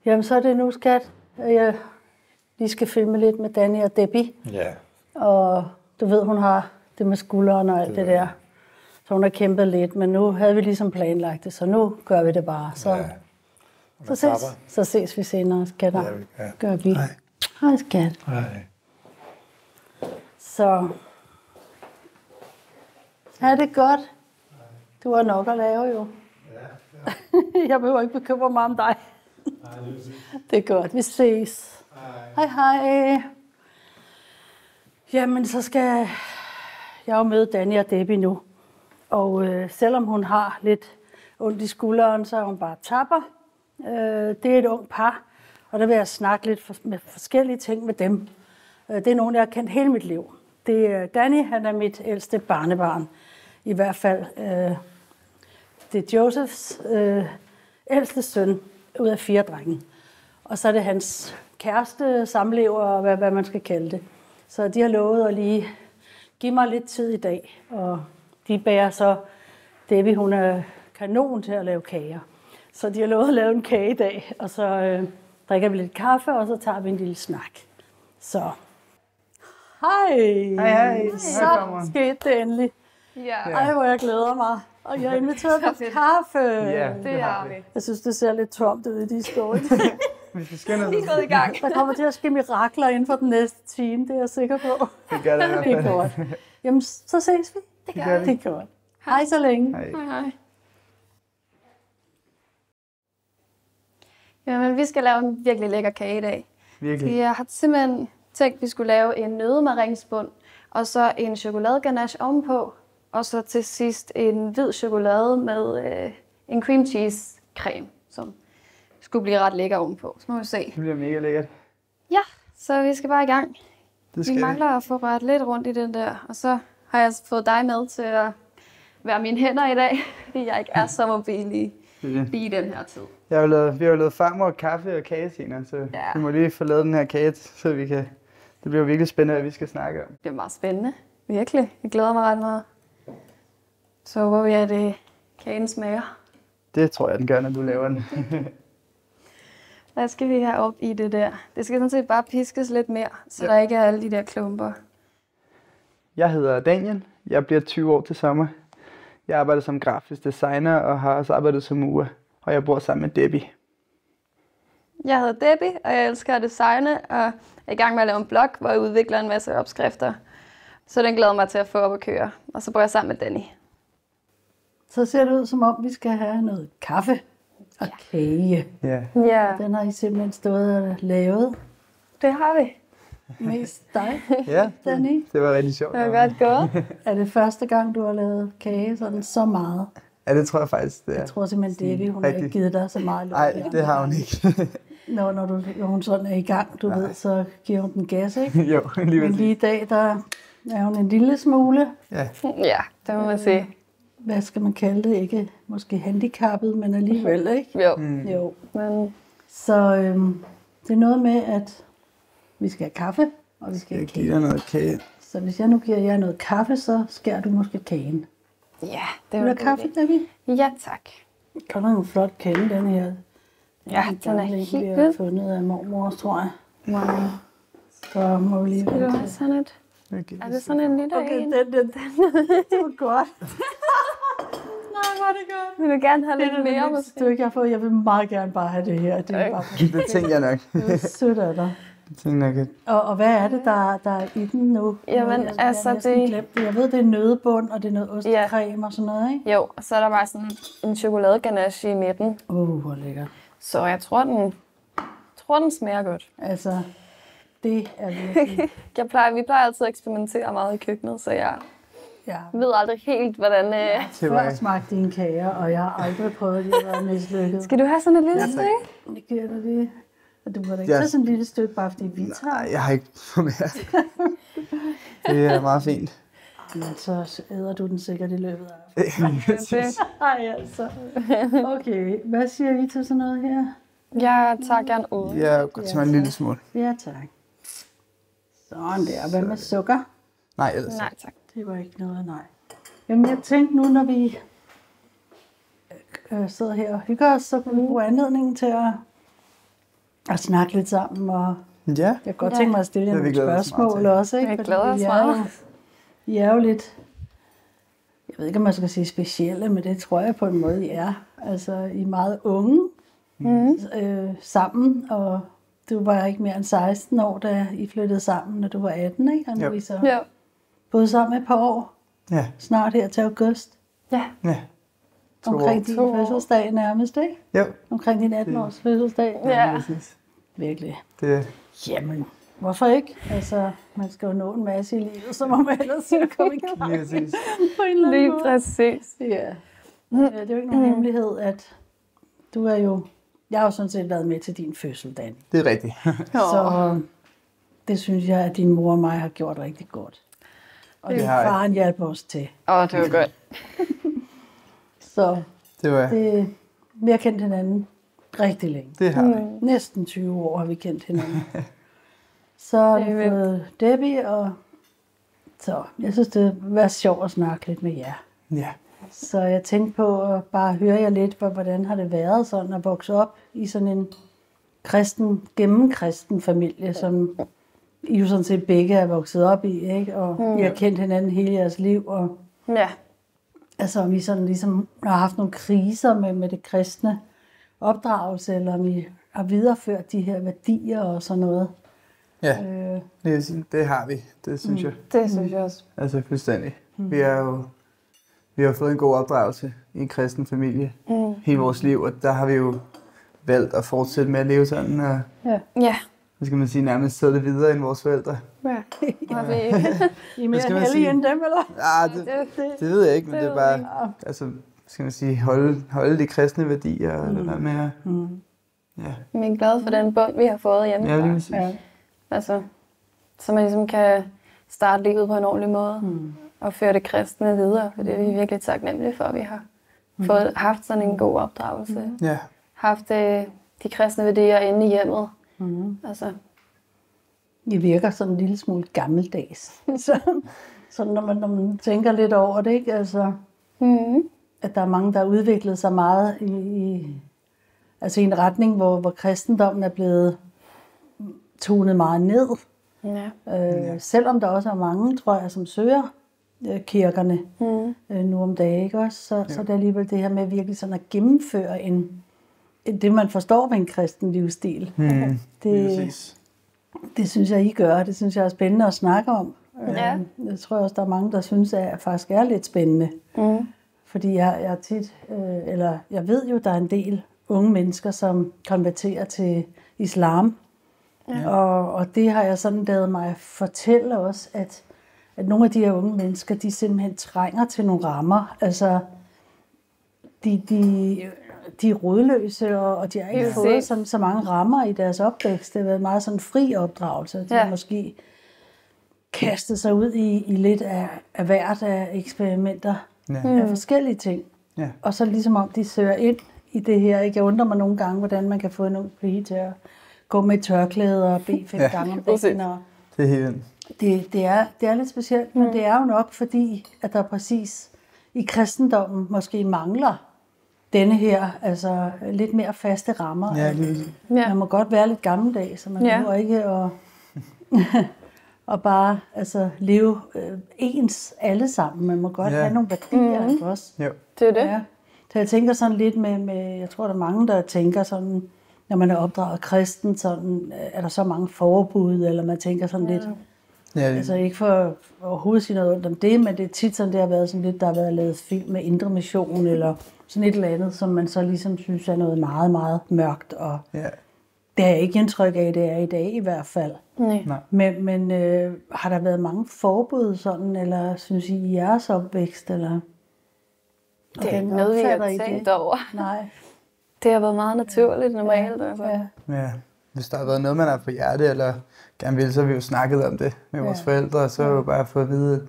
Jamen, så er det nu, skat. Jeg lige skal filme lidt med Danny og Debbie. Ja. Og du ved, hun har det med skulderen og alt det der. Så hun har kæmpet lidt, men nu havde vi ligesom planlagt det, så nu gør vi det bare. Så, så ses vi senere, skatter. Ja. Gør vi. Hej, skat. Hej. Så er det godt. Du har nok at lave, jo. Ja. Jeg behøver ikke bekymre mig om dig. Det er godt. Vi ses. Hej, hej. Jamen, så skal jeg jo møde Danny og Debbie nu. Og selvom hun har lidt ondt i skulderen, så er hun bare tapper. Det er et ung par, og der vil jeg snakke lidt med forskellige ting med dem. Det er nogen, jeg har kendt hele mit liv. Det er Danny, han er mit ældste barnebarn. I hvert fald, det er Josephs ældste søn ud af 4 drenge. Og så er det hans kæreste, samlever og hvad man skal kalde det. Så de har lovet at lige give mig lidt tid i dag. Og de bærer så, Debbie, hun er kanon til at lave kager. Så de har lovet at lave en kage i dag, og så drikker vi lidt kaffe, og så tager vi en lille snak. Så hej! Hej. Så skete det endelig. Ja. Ej, hvor jeg glæder mig. Og jeg har inviteret på kaffe. Ja, Det har vi. Jeg synes, det ser lidt tomt ud i de står. Vi skal skynde Vi er gået i gang. Der kommer til at ske mirakler inden for den næste time, det er jeg sikker på. Det gør det i hvert Det er fald. godt. Jamen, så ses vi. Det gør vi. Det er godt. Hej så længe. Hej. Hej. Jamen, vi skal lave en virkelig lækker kage i dag. Virkelig. Jeg har simpelthen tænkt, at vi skulle lave en nødemaringsbund, og så en chokoladeganache ovenpå, og så til sidst en hvid chokolade med en cream cheese creme, som skulle blive ret lækker ovenpå. Så må vi se. Det bliver mega lækkert. Ja, så vi skal bare i gang. Det skal Vi mangler at få rørt lidt rundt i den der, og så har jeg fået dig med til at være mine hænder i dag, fordi jeg ikke er så mobil i den her tid. Vi har jo lavet farmor kaffe og kage senere, så vi må lige få lavet den her kage, så vi kan... Det bliver virkelig spændende, hvad vi skal snakke om. Det er meget spændende. Virkelig. Jeg glæder mig ret meget. Så håber vi, at kagen smager. Det tror jeg, den gør, når du laver den. Hvad skal vi have op i det der? Det skal sådan set bare piskes lidt mere, så der ikke er alle de der klumper. Jeg hedder Daniel. Jeg bliver 20 år til sommer. Jeg arbejder som grafisk designer og har også arbejdet som murer. Og jeg bor sammen med Debbie. Jeg hedder Debbie, og jeg elsker at designe, og er i gang med at lave en blog, hvor jeg udvikler en masse opskrifter. Så den glæder mig til at få op at køre. Og så bor jeg sammen med Danny. Så ser det ud, som om vi skal have noget kaffe og kage. Ja. Ja, Den har I simpelthen stået og lavet. det har vi. Mest dig, Ja, Danny. det var rigtig sjovt. Det var godt gået. Er det første gang, du har lavet kage sådan så meget? Ja, det tror jeg faktisk, det er. Jeg tror simpelthen, Debbie, hun har ikke Rigtig. givet dig så meget lov. Nej, det har hun ikke. Når hun sådan er i gang, du ved, så giver hun den gas, ikke? Jo, lige Men ved lige i dag, der er hun en lille smule, Ja, Ja, det må man sige. hvad skal man kalde det, ikke måske handicappet, men alligevel, ikke? Jo. Jo. Men Så det er noget med, at vi skal have kaffe, og vi skal jeg have giver kage. dig noget kage. Så hvis jeg nu giver jer noget kaffe, så skærer du måske kagen. ja, det Vil var du en have god kaffe, idé. Debbie? Ja, tak. Godt nok en flot kage, den her. Ja, den er vi helt har vild. fundet af mormor, tror jeg. Wow. Så må vi lige Vil du vente. have sådan et? Er det sådan en lille Okay, en? den. Det var godt. Nej, hvor er det godt. Vil du gerne have Det lidt er det mere, mindste måske? stykke, jeg har fået. Jeg vil meget gerne bare have det her. Det er bare Det tænker jeg nok. det er sødt af dig. Det tænker jeg nok. Og hvad er det, der er i den nu? Jamen, jeg altså, har næsten det- glemt det. Jeg ved, det er nødebund, og det er noget ostecreme og sådan noget, ikke? Jo, og så er der bare sådan en chokoladeganache i midten. Hvor lækkert. Så jeg tror, den smager godt. Altså, det er virkelig... Vi plejer altid at eksperimentere meget i køkkenet, så jeg Ja. ved aldrig helt, hvordan... Før smagte dine kager, og jeg har aldrig prøvet, at de har været mislykket. Skal du have sådan et lille stykke? Det giver dig det. Og du må da ikke Ja. tage sådan et lille stykke, bare fordi vi tager. Nej, jeg har ikke fået mere. Det er meget fint. Men så æder du den sikkert i løbet af aftenen. Ej, altså. Okay, hvad siger I til sådan noget her? Jeg tager gerne ud. Jeg går til mig en lille smule. Ja, tak. Sådan der. Hvad med sukker? Nej, ellers. Nej, tak. Det var ikke noget, nej. Jamen, jeg tænkte nu, når vi sidder her og hygger os, så kunne vi bruge anledningen til at at snakke lidt sammen, og Ja. jeg kan godt tænke mig at stille jer Det har vi nogle glædet os meget spørgsmål til. også. Ikke? Vi Fordi glæder os meget. I er jo lidt, jeg ved ikke, om man skal sige specielle, men det tror jeg på en måde, I er. Altså, I er meget unge sammen, og du var ikke mere end 16 år, da I flyttede sammen, når du var 18, ikke? Og nu er I så Ja. boet sammen et par år, Ja. snart her til august, Ja. Ja. omkring din fødselsdag nærmest, ikke? Jo. Omkring din 18-års fødselsdag. Ja. Præcis. Virkelig. Det, Jamen, hvorfor ikke? Altså, man skal jo nå en masse i livet, så må man ellers se at komme i gang lige præcis. på en eller anden Lige måde. præcis. Ja. Det er jo ikke nogen hemmelighed, at du er jo... Jeg har jo sådan set været med til din fødsel, Dan. Det er rigtigt. Så det synes jeg, at din mor og mig har gjort rigtig godt. Og din har jeg. far hjalp os til. Det var godt. Så Det var vi har kendt hinanden rigtig længe. det har vi. Næsten 20 år har vi kendt hinanden. Så har Det er vi vildt. fået Debbie, og så jeg synes, det vil være sjovt at snakke lidt med jer. Ja. Så jeg tænkte på at bare høre jer lidt, hvordan har det været sådan at vokse op i sådan en gennemkristen familie, som I jo sådan set begge er vokset op i, ikke? Og I har kendt hinanden hele jeres liv, og Ja. altså om I sådan ligesom har haft nogle kriser med det kristne opdragelse, eller om I har videreført de her værdier og sådan noget. Ja, det har vi. Det synes jeg. Det synes jeg også. Altså fuldstændig. Vi har fået en god opdragelse i en kristen familie hele vores liv, og der har vi jo valgt at fortsætte med at leve sådan, og Ja. Ja. hvad skal man sige, nærmest sætte det videre end vores forældre. Ja. Har vi... I er mere skal man heldige sige? end dem, eller? Det ved jeg ikke, men det er ved bare, jeg altså, skal man sige, holde de kristne værdier, og hvad med at, ja. Vi er glade for den bund, vi har fået hjemme. Ja, lige præcis. Ja. Altså, så man ligesom kan starte livet på en ordentlig måde og føre det kristne videre, for det er vi virkelig taknemmelige for, at vi har haft sådan en god opdragelse. Ja, Haft de kristne værdier inde i hjemmet. Altså, I virker sådan en lille smule gammeldags. så når man tænker lidt over det, ikke? Altså, at der er mange, der har udviklet sig meget altså i en retning, hvor kristendommen er blevet tonet meget ned. ja. Selvom der også er mange, tror jeg, som søger kirkerne nu om dagen, ikke også? Så er det alligevel det her med virkelig sådan at gennemføre det, man forstår ved en kristen livsstil. lige præcis. Det synes jeg, I gør. Det synes jeg er spændende at snakke om. Ja. Jeg tror også, der er mange, der synes, at det faktisk er lidt spændende. Fordi jeg tit, eller jeg ved jo, der er en del unge mennesker, som konverterer til islam. Ja. Og det har jeg sådan ladet mig fortælle også, at nogle af de her unge mennesker, de simpelthen trænger til nogle rammer. Altså, de er rodløse, og de har ikke fået sådan, så mange rammer i deres opvækst. Det har været meget sådan fri opdragelse. De har måske kastet sig ud i lidt af hvert af eksperimenter af forskellige ting. Ja. Og så ligesom om de søger ind i det her. Ikke? Jeg undrer mig nogle gange, hvordan man kan få en ung pige til at gå med et tørklæde og bede 5 gange om dagen. Og Det er helt vildt. det er lidt specielt, men det er jo nok fordi, at der præcis i kristendommen måske mangler denne her, altså lidt mere faste rammer. Ja, lige præcis. Man må godt være lidt gammeldags, så man behøver ikke at bare altså, leve ens alle sammen. Man må godt have nogle værdier, ikke også? Jo. Det er det. Ja. Så jeg tænker sådan lidt med, jeg tror, der er mange, der tænker sådan, når man er opdraget kristen, sådan, er der så mange forbud, eller man tænker sådan lidt, Ja, altså ikke for overhovedet sige noget ondt om det, men det er tit sådan, det har været sådan lidt, der har været lavet film med Indre Mission, eller sådan et eller andet, som man så ligesom synes er noget meget, meget mørkt, og ja. det har jeg ikke indtryk af, det er i dag i hvert fald. Nej. Men har der været mange forbud sådan, eller synes I i jeres opvækst, eller? Det er ikke noget, vi har tænkt over. Nej. Det har været meget naturligt, normalt. Altså. Ja. Ja. Hvis der har været noget, man har på hjerte, eller gerne vil, så har vi jo snakket om det med vores forældre, og så har vi jo bare fået at vide, at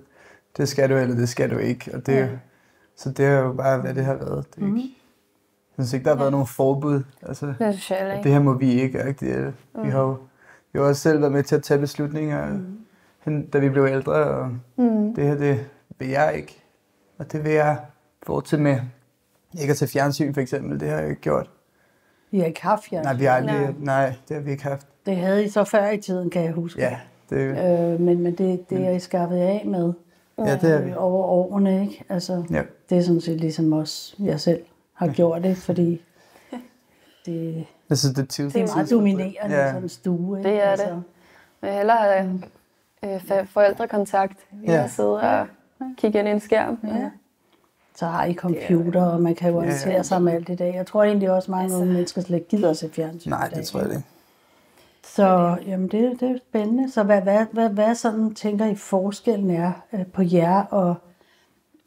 det skal du, eller det skal du ikke. Og det, er jo, så det er jo bare, hvad det har været. Det er ikke, jeg synes ikke, der har været nogen forbud. Altså, Det synes jeg ikke. det her må vi ikke. Ikke? Vi har jo også selv været med til at tage beslutninger, da vi blev ældre, og det her, det vil jeg ikke. Og det vil jeg fortsætte med. Ikke at tage fjernsyn, for eksempel. Det har jeg ikke gjort. Vi har ikke haft fjernsyn. Nej, vi har aldrig, nej, det har vi ikke haft. Det havde I så før i tiden, kan jeg huske. Ja, det Men det er I skaffet af med ja, det er vi. over årene, ikke? Altså, Ja. det er sådan set ligesom også jeg selv har gjort det, fordi det Altså, det er meget dominerende Ja. sådan en stue. Ikke? Det er altså, det. Jeg vil hellere have forældrekontakt, end at sidde og kigge ind i en skærm. Ja. Så har I computer, og man kan jo orientere sig med alt det dag. Jeg tror egentlig også, mange unge mennesker slet ikke gider at se fjernsyn. Nej, i dag. det tror jeg ikke. Så jamen, det er spændende. Så hvad sådan tænker I forskellen er på jer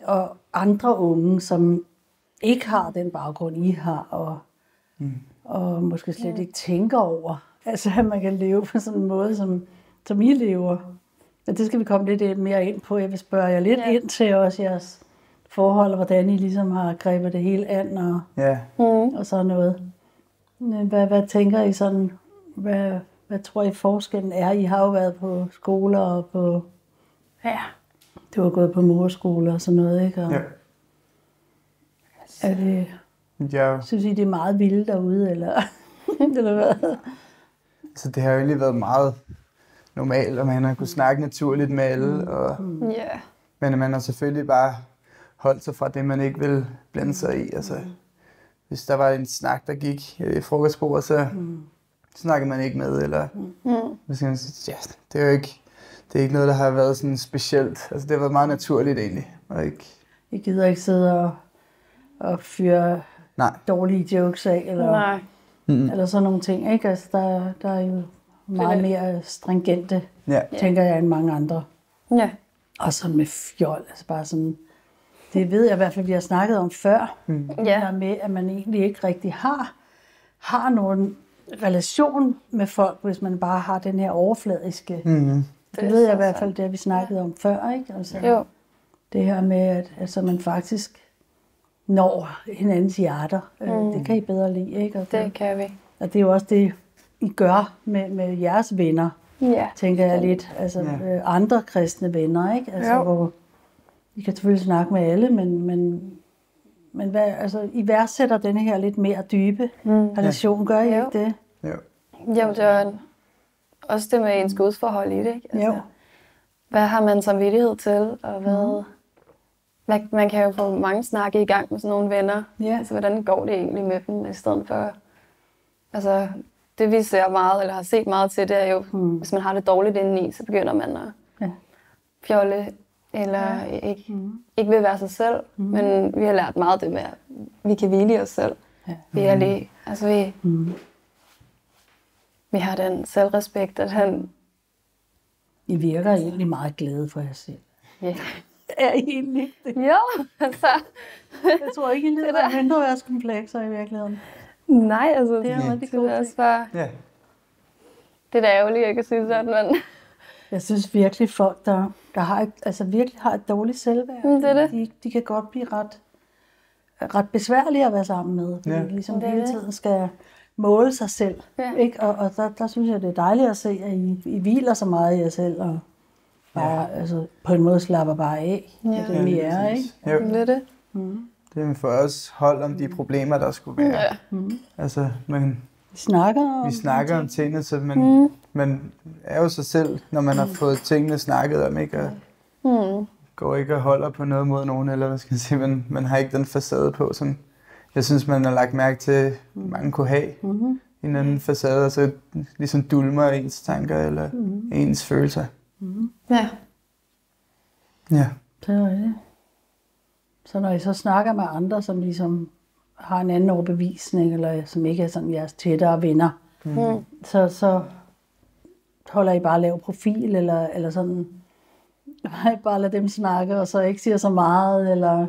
og andre unge, som ikke har den baggrund, I har, og måske slet ikke tænker over, altså at man kan leve på sådan en måde, som I lever. Og det skal vi komme lidt mere ind på. Jeg vil spørge jer lidt ind til også jeres forhold, og hvordan I ligesom har grebet det hele an Ja. og sådan noget. Hvad tænker I sådan, hvad tror I forskellen er? I har jo været på skoler og på, du har gået på morskoler og sådan noget, ikke? Og Ja. er det, Ja, synes I, det er meget vilde derude, eller, eller hvad? så det har jo egentlig været meget normalt, og man har kunnet snakke naturligt med alle, og, Ja. men man har selvfølgelig bare holdt sig fra det, man ikke vil blande sig i. Altså, hvis der var en snak, der gik i frokostbordet, så snakkede man ikke med, eller hvis man siger, ja, det er jo ikke, det er ikke noget, der har været sådan specielt. Altså, det har været meget naturligt egentlig, og ikke... I gider ikke sidde og fyre Nej. dårlige jokes af, eller, eller sådan nogle ting, ikke? Altså, der er jo meget mere stringente, Ja. tænker jeg, end mange andre. Ja. Og sådan med fjol, altså bare sådan, det ved jeg i hvert fald, vi har snakket om før, det her med, at man egentlig ikke rigtig har nogen relation med folk, hvis man bare har den her overfladiske. Det ved jeg i hvert fald, det har vi snakket om før, ikke? Altså, Jo. det her med, at altså, man faktisk når hinandens hjerter. Det kan I bedre lide, ikke? Og Det kan vi. og det er jo også det, I gør med jeres venner, Ja. tænker jeg lidt. Altså andre kristne venner, ikke? Altså, Jo. hvor I kan selvfølgelig snakke med alle, men hvad, altså, I værdsætter denne her lidt mere dybe relation, gør I Jo. ikke det? Jo. Jamen, det var også det med ens gudsforhold i det, ikke? Altså, Jo. hvad har man samvittighed til, og hvad, man kan jo få mange snakke i gang med sådan nogle venner. Ja. Altså, hvordan går det egentlig med dem, i stedet for... Altså, det vi ser meget, eller har set meget til, det er jo, hvis man har det dårligt indeni, så begynder man at fjolle, eller ikke vil være sig selv. Men vi har lært meget det med, at vi kan hvile i os selv. Vi er lige, altså vi har den selvrespekt, at han... I virker egentlig meget glade for jer selv. Ja. Er I egentlig ikke det? Jo, altså... Jeg tror ikke, I lider af mindreværdskomplekser i virkeligheden. Nej, altså... Det er en rigtig god det er også bare... Ja. Det er da ærgerligt, jeg kan sige sådan, men... Jeg synes virkelig, folk, der virkelig har et dårligt selvværd, Det er det. De kan godt blive ret besværlige at være sammen med. Fordi de ligesom Det er hele det. tiden skal måle sig selv. Ja. Ikke? Og der synes jeg, det er dejligt at se, at I hviler så meget i jer selv, og bare, altså, på en måde slapper bare af. Ja. Det er det, I er, ikke? Jo. Det er det. Det er for os hold om de problemer, der skulle være. Ja. Altså, Vi snakker vi snakker om tingene, så man er jo sig selv, når man har fået tingene snakket om, ikke? Og går ikke og holder på noget mod nogen, eller hvad skal jeg sige, man har ikke den facade på, som jeg synes, man har lagt mærke til, mange kunne have. En anden facade, og så ligesom dulmer ens tanker, eller ens følelser. Ja. Ja. Det er rigtigt. Så når I så snakker med andre, som ligesom har en anden overbevisning, eller som ikke er sådan jeres tættere venner, så holder I bare lav profil, eller sådan, bare lade dem snakke, og så ikke siger så meget, eller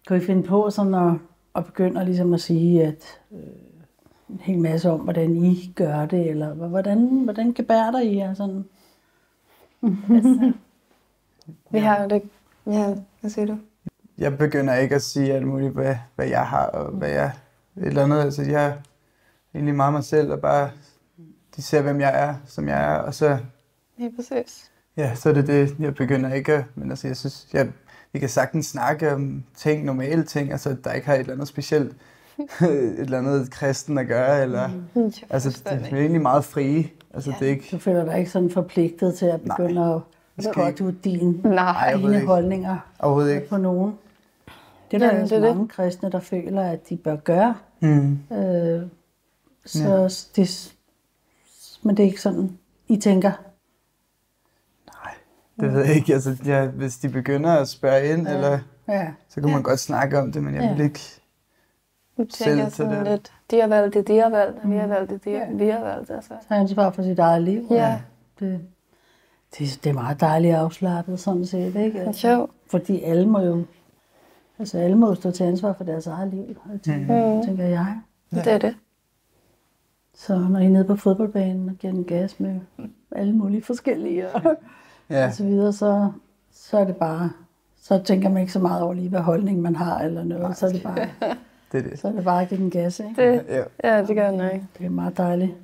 kan I finde på sådan at begynde ligesom at sige, at en hel masse om, hvordan I gør det, eller hvordan gebærder I jer sådan? Vi har jo det... Ja, hvad siger du? Jeg begynder ikke at sige alt muligt, hvad jeg har, og hvad jeg... Et eller andet, altså jeg er egentlig meget mig selv, og bare... De ser, hvem jeg er, som jeg er, og så... Ja, præcis. Ja, så er det, jeg begynder ikke at... Men altså, jeg synes, vi kan sagtens snakke om ting, normale ting, altså der ikke har et eller andet specielt et eller andet kristen at gøre, eller... Altså, det er egentlig meget frie. Altså, det er ikke... Du føler dig ikke sådan forpligtet til at begynde at gå ud dine egne holdninger Overhovedet ikke. på nogen. Det er der altså mange kristne, der føler, at de bør gøre. Men det er ikke sådan, I tænker? Nej, det ved jeg ikke. Altså, hvis de begynder at spørge ind, eller, så kan man godt snakke om det, men jeg vil ikke selv til det. Lidt, de har valgt det, de har valgt det, vi har valgt det, vi har valgt det. Altså. Så ansvar for sit eget liv. Ja. Det er meget dejligt afslappet, sådan set, ikke? Altså, jo. Fordi alle må stå til ansvar for deres eget liv, tænker jeg. Ja. Det er det. Så når I er nede på fodboldbanen og giver den gas med alle mulige forskellige og så videre, så er det bare, så tænker man ikke så meget over lige, hvad holdning man har eller noget. Nej, så er det bare, så er det bare at give den gas, ikke? Ja, det gør jeg nok. Det er meget dejligt.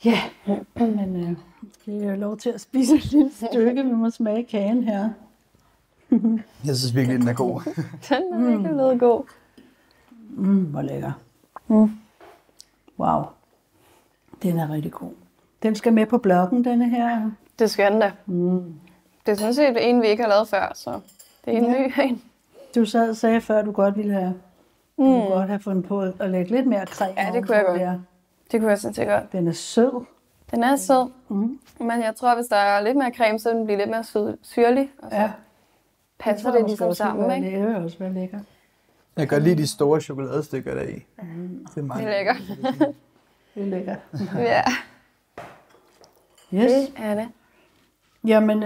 Ja, men skal jeg have lov til at spise et lille stykke? Vi må smage kagen her. Jeg synes virkelig, den er god. Den er virkelig blevet god. Hvor lækker. Wow. Den er rigtig god. Den skal med på bloggen, denne her. Det skal den da. Det er sådan set en, vi ikke har lavet før, så det er en ny en. Du sagde før, du godt ville have, godt have fundet på at lægge lidt mere creme. Ja, det kunne jeg godt. Det kunne jeg sådan set godt. Den er sød. Den er sød, men jeg tror, hvis der er lidt mere creme, så den bliver lidt mere syrlig. Og så passer det ligesom sammen, ikke? Det er også være lækker. Jeg kan godt lide de store chokoladestykker deri. Det er lækkert. Det er lækkert. Ja. Yes. Det er det. Jamen,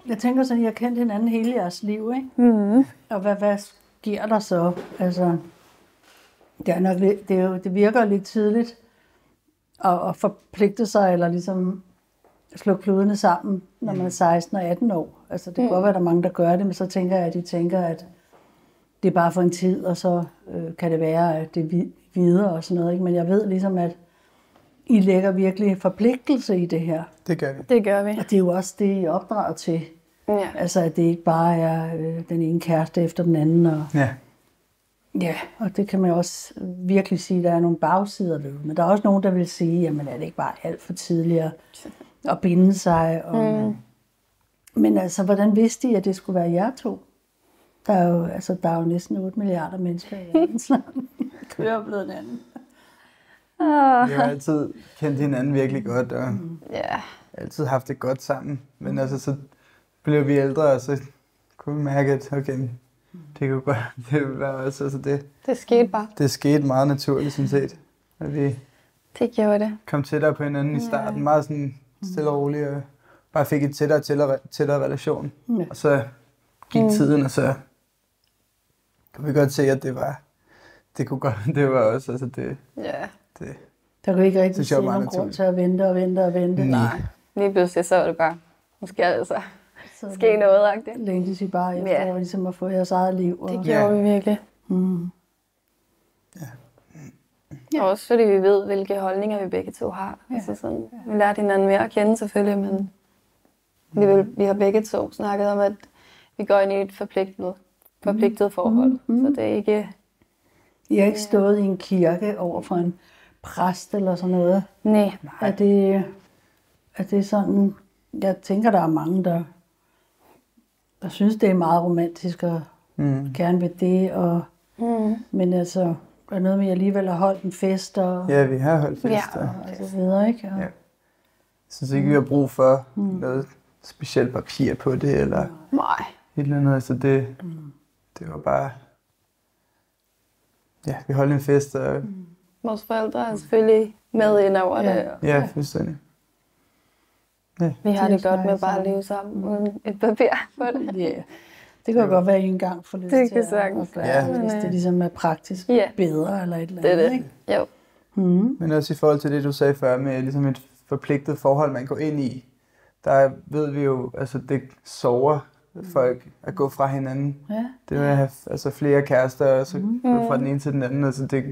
jeg tænker sådan, at I har kendt hinanden hele jeres liv, ikke? Og hvad sker der så? Altså, det virker lidt tidligt at forpligte sig, eller ligesom slå kludene sammen, når man er 16 og 18 år. Altså, det kan godt være, at der er mange, der gør det, men så tænker jeg, at de tænker, at det er bare for en tid, og så kan det være, at det er videre og sådan noget. Ikke? Men jeg ved ligesom, at I lægger virkelig forpligtelse i det her. Det gør vi. Det gør vi. Og det er jo også det, I er opdraget til. Ja. Altså, at det ikke bare er den ene kæreste efter den anden. Og, og det kan man også virkelig sige, at der er nogle bagsider ved. Men der er også nogen, der vil sige, jamen er det ikke bare alt for tidligt at binde sig? Og, men altså, hvordan vidste I, at det skulle være jer to? Der er jo næsten 8 milliarder mennesker i verden, så kører blevet en anden. Vi har altid kendt hinanden virkelig godt, og altid haft det godt sammen. Men altså, så blev vi ældre, og så kunne vi mærke, at okay, det kunne godt det være også. Altså det skete bare. Det skete meget naturligt, sådan set. At vi det kom tættere på hinanden i starten, meget sådan stille og roligt, og bare fik et tættere relation. Og så gik tiden, og så kunne vi godt se, at det var også, altså det. Der kunne ikke rigtig se nogen grund til at vente. Nej. Lige pludselig så var det bare, nu skal altså ske noget-agtigt. Længtes I bare efter, ligesom at få jeres eget liv. Og... Det gjorde vi virkelig. Og også fordi vi ved, hvilke holdninger vi begge to har. Altså sådan, vi lærte hinanden mere at kende selvfølgelig, men vi har begge to snakket om, at vi går ind i et forpligtet forhold. Så det er ikke... I har ikke stået i en kirke over for en præst eller sådan noget? Nej. Er det sådan... Jeg tænker, der er mange, der synes, det er meget romantisk og gerne vil det. Og, men altså, er noget med, at I alligevel har holdt en fest? Og, ja, vi har holdt fest. Og så videre, ikke? Og, jeg synes ikke, vi har brug for noget specielt papir på det, eller et eller andet. Altså det var bare... Ja, vi holdt en fest, og... Vores forældre er selvfølgelig med ind over det. Ja, fuldstændig. Ja. Vi har det godt med bare at leve sammen uden et papir på det. Ja, det kan godt være, at I engang får lyst til at gøre, hvis det ligesom er praktisk bedre eller et eller andet. Det er det. Ikke? Jo. Men også i forhold til det, du sagde før, med ligesom et forpligtet forhold, man går ind i, der ved vi jo, altså det sover folk at gå fra hinanden. Ja. Det vil have flere kærester, og så gå fra den ene til den anden. Altså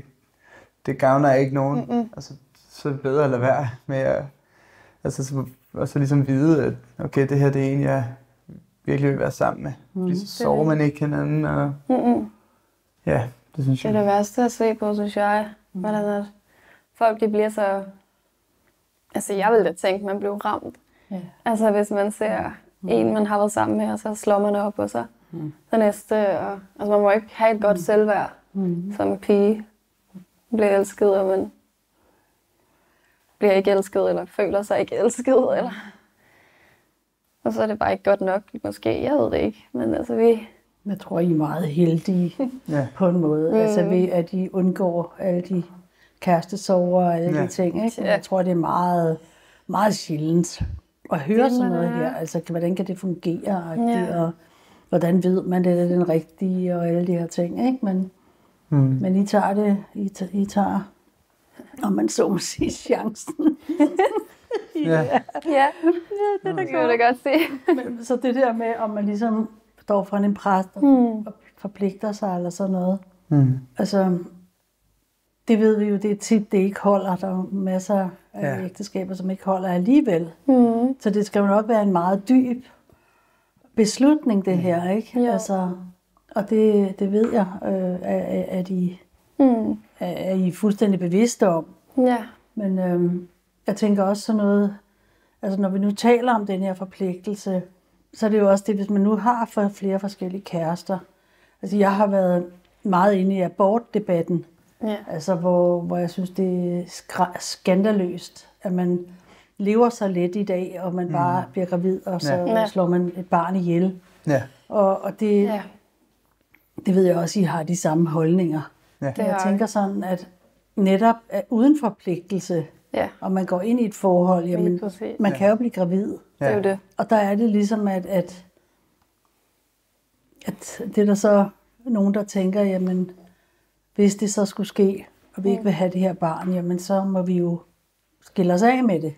det gavner ikke nogen. Altså, så er det bedre at lade være med at... Altså, og så ligesom vide, at okay, det her det er en, jeg virkelig vil være sammen med. Fordi så sover man ikke hinanden, og Det synes Det er jeg. det værste at se på, synes jeg. Hvordan at folk de bliver så... Altså, jeg ville da tænke, man blev ramt. Ja. Altså, hvis man ser en, man har været sammen med, og så slår man op, og så den næste. Og, altså, man må ikke have et godt selvværd som pige. Bliver elsket, og man bliver ikke elsket, eller føler sig ikke elsket, eller... Og så er det bare ikke godt nok, måske. Jeg ved det ikke, men altså, vi... Jeg tror, I er meget heldige Ja. på en måde. Altså ved, at I undgår alle de kærestesorger og alle de ting. Ikke? Ja. Jeg tror, det er meget, meget sjældent at høre sådan noget man, her. Altså, hvordan kan det fungere? Ja. Og hvordan ved man, det er den rigtige og alle de her ting. Ikke? Men I tager det, I tager, om man så må sige, chancen. Ja. Ja, det kan jeg da godt se. Men, så det der med, om man ligesom står foran en præst og forpligter sig eller sådan noget. Altså, det ved vi jo, det er tit, det ikke holder. Der er masser af ægteskaber, som ikke holder alligevel. Så det skal jo nok være en meget dyb beslutning, det her, ikke? Ja. Altså, og det ved jeg, at I er fuldstændig bevidste om. Ja. Men jeg tænker også sådan noget, altså når vi nu taler om den her forpligtelse, så er det jo også det, hvis man nu har flere forskellige kærester. Altså jeg har været meget inde i abortdebatten, altså hvor jeg synes, det er skandaløst, at man lever så let i dag, og man bare bliver gravid, og så slår man et barn ihjel. Ja. Og det ved jeg også, I har de samme holdninger. Ja. Men jeg tænker sådan, at netop uden forpligtelse, og man går ind i et forhold, jamen, man kan jo blive gravid. Det er jo det. Og der er det ligesom, at det er der så nogen, der tænker, jamen, hvis det så skulle ske, og vi ikke vil have det her barn, jamen, så må vi jo skille os af med det.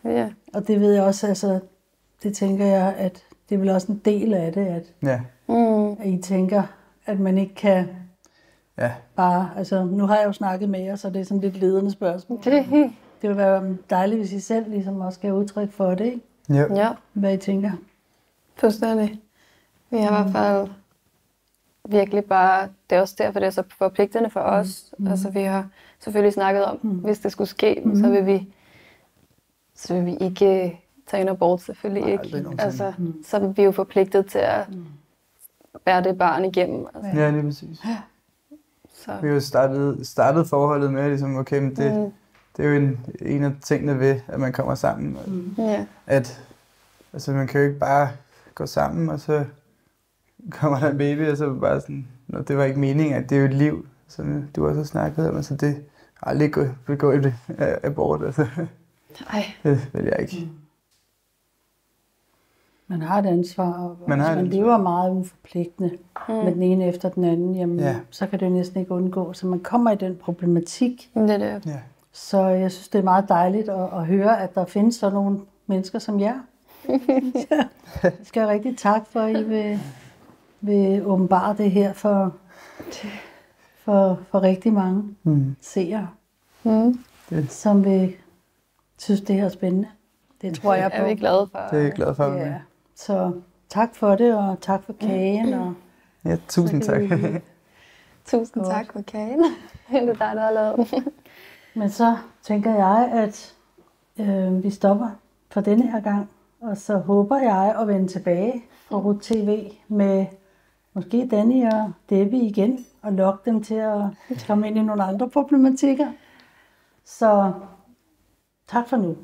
Ja. Og det ved jeg også, altså, det tænker jeg, at det er vel også en del af det, at I tænker, at man ikke kan bare, altså, nu har jeg jo snakket med jer, så det er sådan lidt ledende spørgsmål. Det vil være dejligt, hvis I selv ligesom også skal udtryk for det, ikke? Ja, Hvad I tænker. fuldstændig. Vi har i hvert fald virkelig bare, det er også derfor, det er så forpligtende for os. Altså vi har selvfølgelig snakket om, hvis det skulle ske, så vil vi ikke tage en abort, selvfølgelig ikke. Altså, så er vi jo forpligtet til at bære det barn igennem. Altså. Ja, lige præcis. Så. Vi har jo startet forholdet med, ligesom, okay, men det er jo en af tingene ved, at man kommer sammen. Ja. At, altså, man kan jo ikke bare gå sammen, og så kommer der en baby, og så bare sådan, det var ikke meningen, at det er jo et liv, som du også har snakket om, altså det har aldrig begået det abort, altså. Ej. Det vil jeg ikke. Man har et ansvar, og Man har et man ansvar. lever meget uforpligtende med den ene efter den anden, jamen, så kan det jo næsten ikke undgå. Så man kommer i den problematik. Det er det. Ja. Så jeg synes, det er meget dejligt at høre, at der findes sådan nogle mennesker som jer. Jeg skal rigtig tak for, at I vil åbenbare det her for rigtig mange seere, som vil synes, det her er spændende. Det tror jeg på. Er vi glade for. Det er jeg glad for. Ja. Så tak for det, og tak for kagen. Og Ja, tusind tak. Tusind tak for kagen. Det er dig, der har lavet den. Men så tænker jeg, at vi stopper for denne her gang. Og så håber jeg at vende tilbage fra RUT TV med måske Danny og Debbie igen. Og lokke dem til at komme ind i nogle andre problematikker. Så tak for nu.